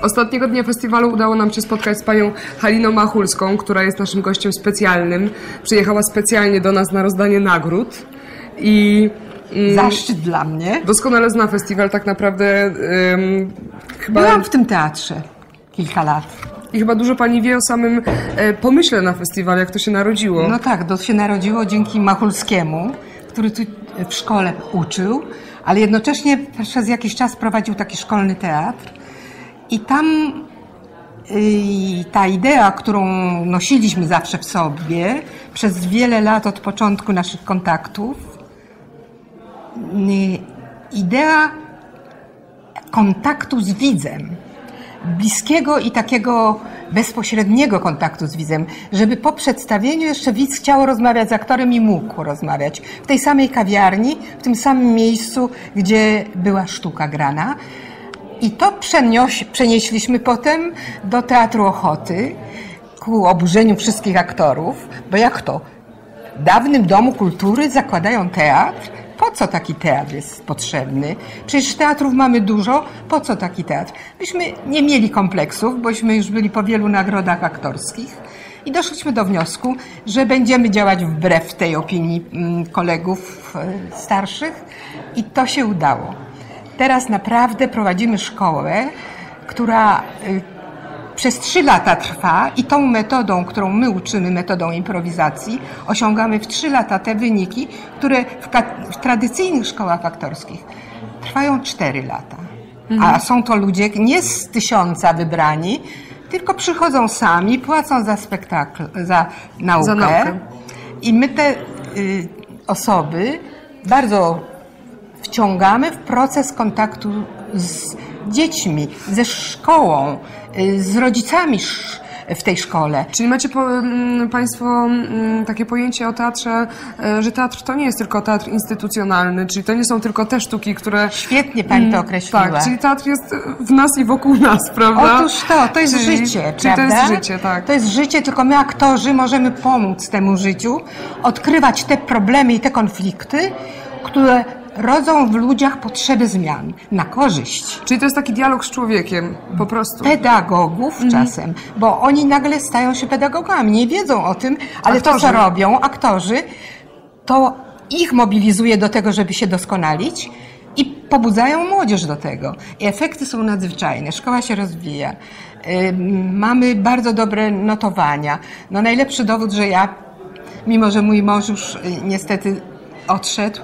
Ostatniego dnia festiwalu udało nam się spotkać z panią Haliną Machulską, która jest naszym gościem specjalnym. Przyjechała specjalnie do nas na rozdanie nagród i zaszczyt dla mnie. Doskonale zna festiwal, tak naprawdę chyba... Byłam w tym teatrze kilka lat. I chyba dużo pani wie o samym pomyśle na festiwal, jak to się narodziło. No tak, to się narodziło dzięki Machulskiemu, który tu w szkole uczył, ale jednocześnie przez jakiś czas prowadził taki szkolny teatr. I tam ta idea, którą nosiliśmy zawsze w sobie przez wiele lat od początku naszych kontaktów, idea kontaktu z widzem, bliskiego i takiego bezpośredniego kontaktu z widzem, żeby po przedstawieniu jeszcze widz chciał rozmawiać z aktorem i mógł rozmawiać w tej samej kawiarni, w tym samym miejscu, gdzie była sztuka grana. I to przenieśliśmy potem do Teatru Ochoty ku oburzeniu wszystkich aktorów, bo jak to? W dawnym Domu Kultury zakładają teatr? Po co taki teatr jest potrzebny? Przecież teatrów mamy dużo, po co taki teatr? Myśmy nie mieli kompleksów, bośmy już byli po wielu nagrodach aktorskich i doszliśmy do wniosku, że będziemy działać wbrew tej opinii kolegów starszych i to się udało. Teraz naprawdę prowadzimy szkołę, która przez 3 lata trwa i tą metodą, którą my uczymy, metodą improwizacji, osiągamy w 3 lata te wyniki, które w tradycyjnych szkołach aktorskich trwają 4 lata. A są to ludzie nie z 1000 wybrani, tylko przychodzą sami, płacą za spektakl, za naukę. I my te osoby bardzo wciągamy w proces kontaktu z dziećmi, ze szkołą, z rodzicami w tej szkole. Czyli macie państwo takie pojęcie o teatrze, że teatr to nie jest tylko teatr instytucjonalny, czyli to nie są tylko te sztuki, które... Świetnie pani to określiła. Tak, czyli teatr jest w nas i wokół nas, prawda? Otóż to jest życie, czyli prawda? to jest życie, tak. To jest życie, tylko my aktorzy możemy pomóc temu życiu, odkrywać te problemy i te konflikty, które rodzą w ludziach potrzeby zmian na korzyść. Czyli to jest taki dialog z człowiekiem, po prostu. Pedagogów czasem, bo oni nagle stają się pedagogami, nie wiedzą o tym, ale aktorzy. To, co robią aktorzy, to ich mobilizuje do tego, żeby się doskonalić i pobudzają młodzież do tego. I efekty są nadzwyczajne, szkoła się rozwija. Mamy bardzo dobre notowania. No najlepszy dowód, że ja, mimo że mój mąż już niestety odszedł,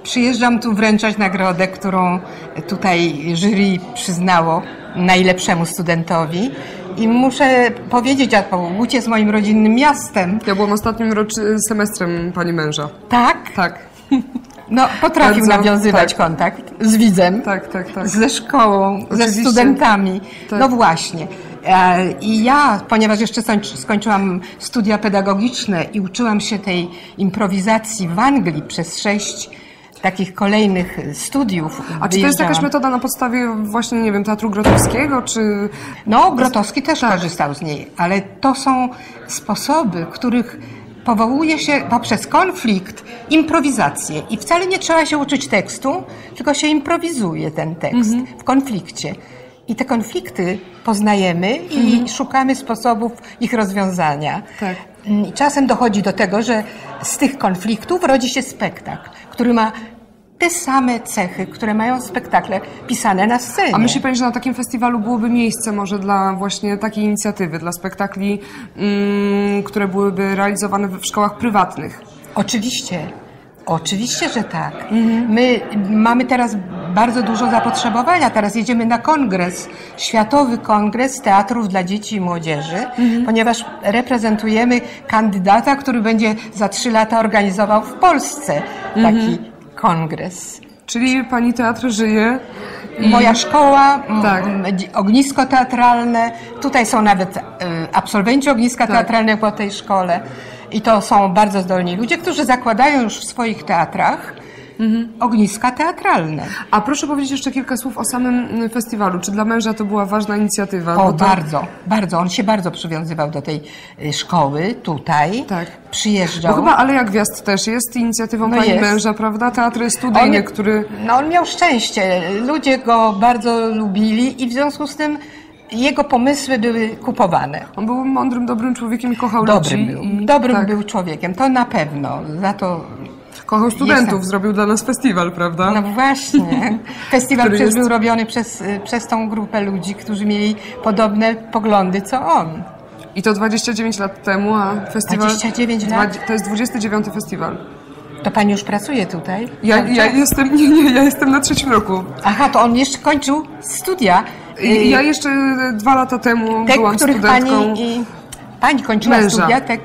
przyjeżdżam tu wręczać nagrodę, którą tutaj jury przyznało najlepszemu studentowi. I muszę powiedzieć, że Łódź jest moim rodzinnym miastem. Ja byłam ostatnim semestrem pani męża. Tak? Tak. No, potrafił nawiązywać kontakt z widzem, ze szkołą, oczywiście. Ze studentami. Tak. No właśnie. I ja, ponieważ jeszcze skończyłam studia pedagogiczne i uczyłam się tej improwizacji w Anglii przez 6 takich kolejnych studiów. A czy to jest jakaś metoda na podstawie właśnie, nie wiem, Teatru Grotowskiego, czy... No, Grotowski też korzystał z niej, ale to są sposoby, których powołuje się poprzez konflikt, improwizację. I wcale nie trzeba się uczyć tekstu, tylko się improwizuje ten tekst w konflikcie. I te konflikty poznajemy i szukamy sposobów ich rozwiązania. Tak. I czasem dochodzi do tego, że z tych konfliktów rodzi się spektakl, który ma te same cechy, które mają spektakle pisane na scenie. A myśli pani, że na takim festiwalu byłoby miejsce może dla właśnie takiej inicjatywy, dla spektakli, które byłyby realizowane w szkołach prywatnych? Oczywiście. Oczywiście, że tak. My mamy teraz bardzo dużo zapotrzebowania. Teraz jedziemy na kongres, Światowy Kongres Teatrów dla Dzieci i Młodzieży, ponieważ reprezentujemy kandydata, który będzie za 3 lata organizował w Polsce taki kongres. Czyli pani teatr żyje? Moja szkoła, ognisko teatralne, tutaj są nawet absolwenci ogniska teatralnego po tej szkole. I to są bardzo zdolni ludzie, którzy zakładają już w swoich teatrach ogniska teatralne. A proszę powiedzieć jeszcze kilka słów o samym festiwalu. Czy dla męża to była ważna inicjatywa? O, Bo to... bardzo. On się bardzo przywiązywał do tej szkoły tutaj. Tak. Przyjeżdżał. Bo chyba Aleja Gwiazd też jest inicjatywą pani jest. męża, prawda? Teatr studyjny, który... No on miał szczęście. Ludzie go bardzo lubili i w związku z tym jego pomysły były kupowane. On był mądrym, dobrym człowiekiem i kochał ludzi. Dobrym był człowiekiem, to na pewno. Za to kochał studentów, zrobił dla nas festiwal, prawda? no właśnie. Festiwal Który przecież jest- był robiony przez tą grupę ludzi, którzy mieli podobne poglądy co on. I to 29 lat temu, a festiwal... 29 lat? To jest 29 festiwal. To pani już pracuje tutaj? Ja jestem, ja jestem na 3. roku. Aha, to on jeszcze kończył studia. Ja jeszcze 2 lata temu Te, byłam których studentką. pani kończyła męża. studia, te,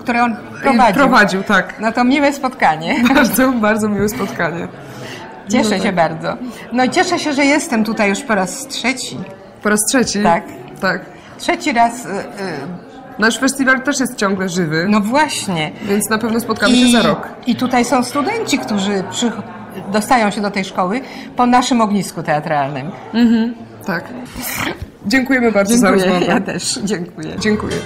które on prowadził. Prowadził, tak. No to miłe spotkanie. Bardzo, bardzo miłe spotkanie. Cieszę No się bardzo. No i cieszę się, że jestem tutaj już po raz trzeci. Po raz 3. Tak. Tak. Trzeci raz. Nasz festiwal też jest ciągle żywy, No właśnie. więc na pewno spotkamy się za rok. I tutaj są studenci, którzy dostają się do tej szkoły po naszym ognisku teatralnym. Tak. Dziękujemy bardzo za rozmowę. Ja też dziękuję. Dziękuję.